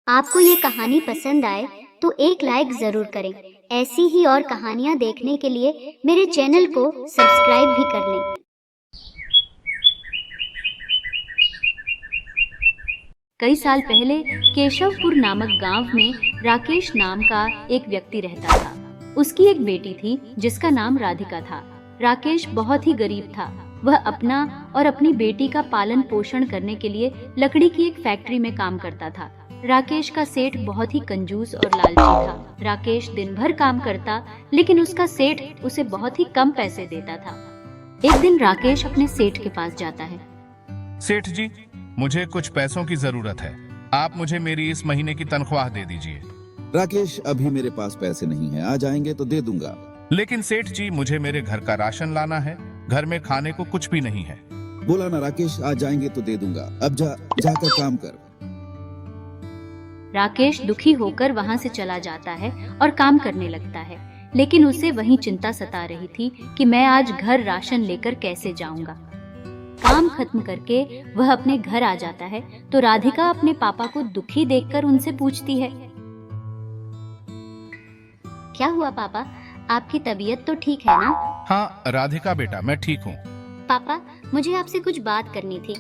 आपको ये कहानी पसंद आए तो एक लाइक जरूर करें। ऐसी ही और कहानियाँ देखने के लिए मेरे चैनल को सब्सक्राइब भी कर लें। कई साल पहले केशवपुर नामक गांव में राकेश नाम का एक व्यक्ति रहता था। उसकी एक बेटी थी जिसका नाम राधिका था। राकेश बहुत ही गरीब था। वह अपना और अपनी बेटी का पालन पोषण करने के लिए लकड़ी की एक फैक्ट्री में काम करता था। राकेश का सेठ बहुत ही कंजूस और लालची था। राकेश दिन भर काम करता, लेकिन उसका सेठ उसे बहुत ही कम पैसे देता था। एक दिन राकेश अपने सेठ के पास जाता है। सेठ जी, मुझे कुछ पैसों की जरूरत है। आप मुझे मेरी इस महीने की तनख्वाह दे दीजिए। राकेश, अभी मेरे पास पैसे नहीं हैं, आ जाएंगे तो दे दूंगा। लेकिन सेठ जी, मुझे मेरे घर का राशन लाना है। घर में खाने को कुछ भी नहीं है। बोला ना राकेश, आ जाएंगे तो दे दूंगा। अब जाकर काम कर। राकेश दुखी होकर वहां से चला जाता है और काम करने लगता है, लेकिन उसे वही चिंता सता रही थी कि मैं आज घर राशन लेकर कैसे जाऊंगा। काम खत्म करके वह अपने घर आ जाता है तो राधिका अपने पापा को दुखी देखकर उनसे पूछती है, क्या हुआ पापा, आपकी तबीयत तो ठीक है ना? हाँ राधिका बेटा, मैं ठीक हूँ। पापा, मुझे आपसे कुछ बात करनी थी।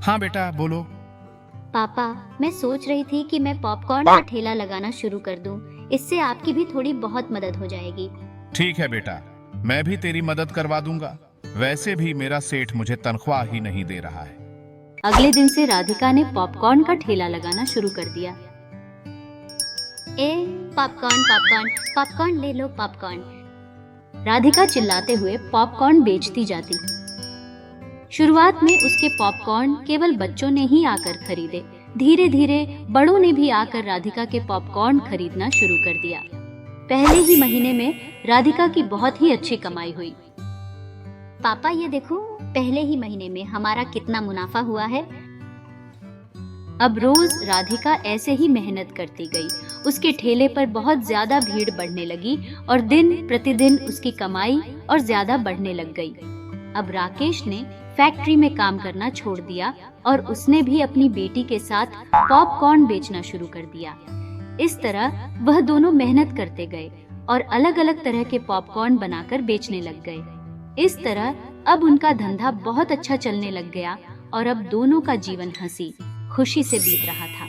हाँ बेटा, बोलो। पापा, मैं सोच रही थी कि मैं पॉपकॉर्न का ठेला लगाना शुरू कर दूं। इससे आपकी भी थोड़ी बहुत मदद हो जाएगी। ठीक है बेटा, मैं भी तेरी मदद करवा दूंगा। वैसे भी मेरा सेठ मुझे तनख्वाह ही नहीं दे रहा है। अगले दिन से राधिका ने पॉपकॉर्न का ठेला लगाना शुरू कर दिया। ए पॉपकॉर्न पॉपकॉर्न पॉपकॉर्न ले लो पॉपकॉर्न। राधिका चिल्लाते हुए पॉपकॉर्न बेचती जाती। शुरुआत में उसके पॉपकॉर्न केवल बच्चों ने ही आकर खरीदे। धीरे धीरे बड़ों ने भी आकर राधिका के पॉपकॉर्न खरीदना शुरू कर दिया। पहले ही महीने में राधिका की बहुत ही अच्छी कमाई हुई। पापा, ये देखो, पहले ही महीने में हमारा कितना मुनाफा हुआ है। अब रोज राधिका ऐसे ही मेहनत करती गई। उसके ठेले पर बहुत ज्यादा भीड़ बढ़ने लगी और दिन प्रतिदिन उसकी कमाई और ज्यादा बढ़ने लग गई। अब राकेश ने फैक्ट्री में काम करना छोड़ दिया और उसने भी अपनी बेटी के साथ पॉपकॉर्न बेचना शुरू कर दिया। इस तरह वह दोनों मेहनत करते गए और अलग अलग तरह के पॉपकॉर्न बनाकर बेचने लग गए। इस तरह अब उनका धंधा बहुत अच्छा चलने लग गया और अब दोनों का जीवन हंसी खुशी से बीत रहा था।